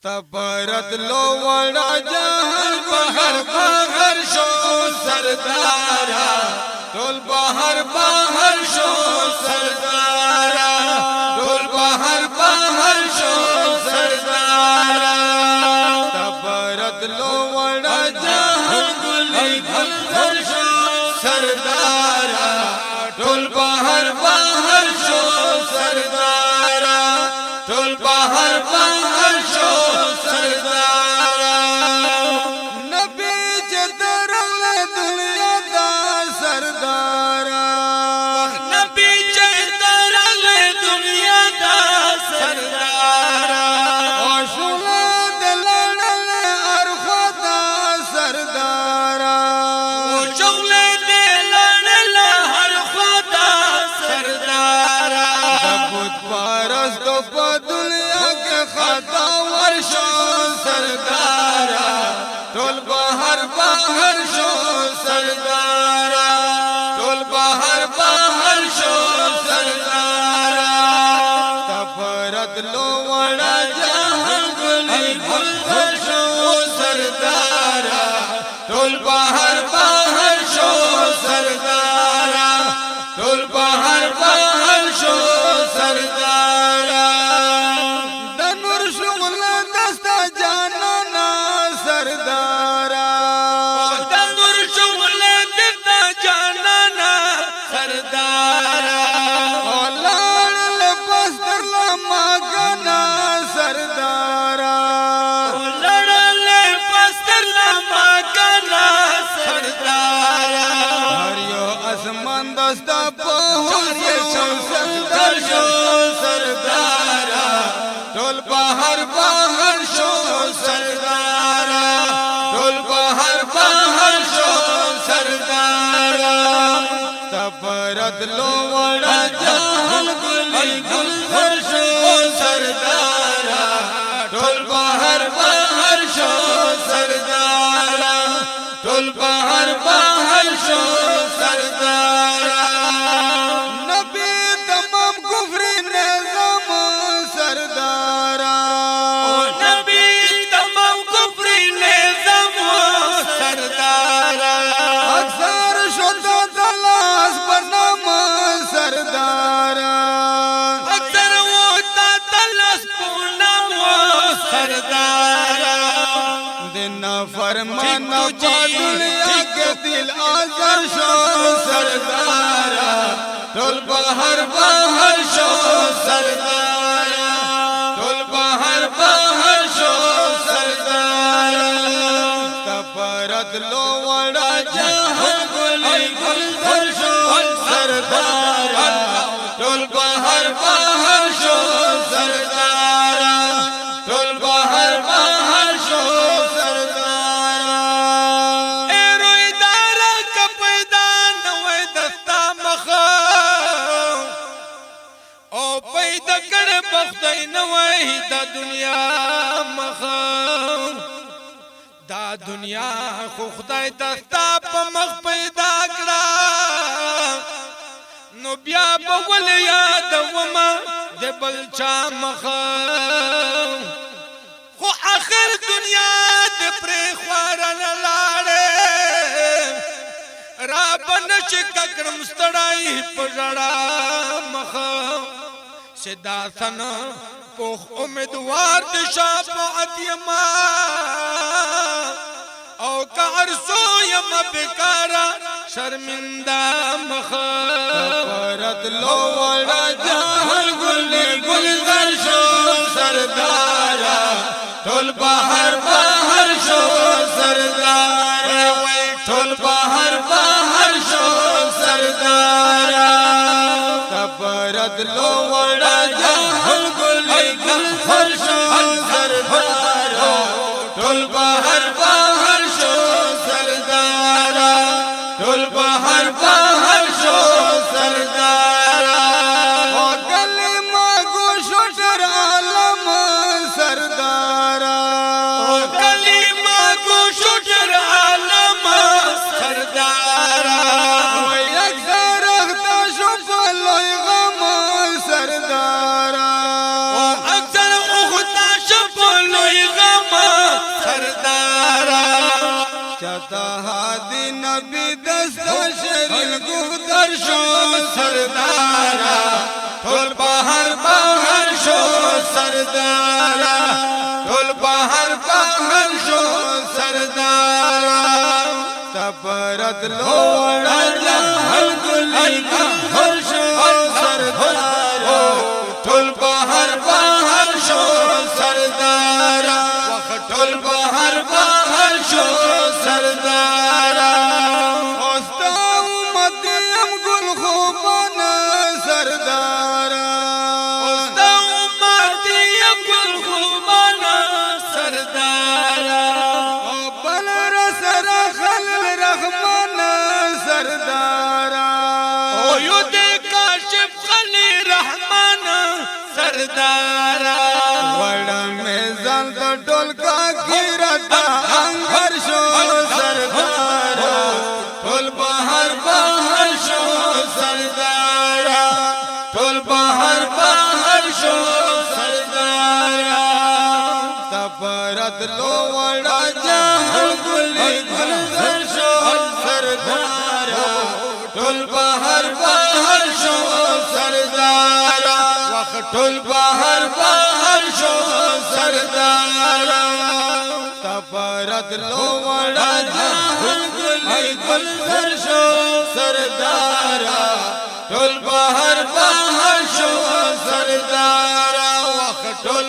تبرد لو وڑا جہل بہر بہر شو سردارا ٹول بہر بہر شو سردارا ٹول بہر بہر شو سردارا تبرد لو وڑا جہل گلی گل شو سردارا ٹول بہر بہر شو سردارا ٹول بہر بہر شو سردارا نبی جدر دنیا دا سردارا نبی جدر دنیا دا سردارا اوشولا دلڑل ارخو دا سردارا اوشولا دلڑل ارخو دا سردارا دبود پارس دو پا دنیا کے خطا ورشو سردارا ٹول بہر بہر شو سردارا ٹول بہر بہر شو سردارا تبرد لو وڑا جہل گلی گل شو سردارا ٹول بہر بہر شو سردارا ٹول بہر بہر شو سردارا دنور شغل دستا جانانا سردارا دنور شغل دستا جانانا سردارا اولاد لپس در لما گنا سردارا اولاد لپس در لما گنا سردارا ہر یو اسمان دستا پہنچ شو سردار شو سردارا ٹول بہر بہر شو سردارا ٹول بہر بہر شو سردارا تبرد لو وڑا جہل گلی گل شو سردارا ٹول بہر بہر شو سردارا ٹول بہر بہر شو سردارا نبی تمام کفری نظام سردارا نبی تمام کفری نظام سردارا اکثر شدہ دلاس بنام سردارا اکثر ہوتا دلاس بنام سردارا دن فرمانا پا دنیا کے دل آزر شو سردارا ٹول بہر بہر شو سردارا ٹول بہر بہر شو سردارا تبرد لو وڑا جہل گلی گل شو سردارا ٹول بہر بہر شو سردارا ٹول بہر بہر شو سردارا اے روی دارا کپیدان نوے دستا مخاو او پیدا کر بخدای نوے دا دنیا مخاو دا دنیا خو خدای دستا پا مخ پیدا کرا نو بیا بول یاد وما دے بلچا مخاو خو آخر دنیا دے پری خوارن لارے رابن شکر مستڑائی پجڑا مخاو سدا سن پوخ امیدوار دشا پاعت یما او کارسو یما بکارا شرمندہ مخاو تبرد لو وڑا جہل گلی گل شو سردارا ٹول بہر بہر شو سردارا ٹول بہر بہر شو سردارا تبرد لو وڑا جہل گلی گل شو سردارا ٹول بہر بہر شو سردارا ٹول بہر بہر شو سردارا گلی ماگو شوٹر عالم سردارا گلی ماگو شوٹر عالم سردارا اکثر اختا شو پلوی غم سردارا دی نبی دستا شریل گفتر شو سردارا ټول بهر بهر شو سردارا ټول بهر بهر شو سردارا تپرت لوړا جهل ګلې هر شو سردارا ټول بهر بهر شو سردارا ټول بهر بهر شو سردارا اوستا امت یم ګل خوبانا سردارا اوستا امت یم ګل خوبانا سردارا بل رسر خلل رحمانا سردارا او یو دې کاشف خلی رحمانا سردارا وړه مې ځان ته ټول کا ګیرتا انګر شو سردارا ټول بهر بهر شو سردارا ټول بهر بهر شو سردارا تپرت لو وړا جهل ګلې گلزر شو سردارا ټول بهر بهر شو سردارا ټول بهر بهر شو سردارا تپرت لو وړا جهل ګلې گلزر شو سردارا ټول بهر بهر شو سردارا ټول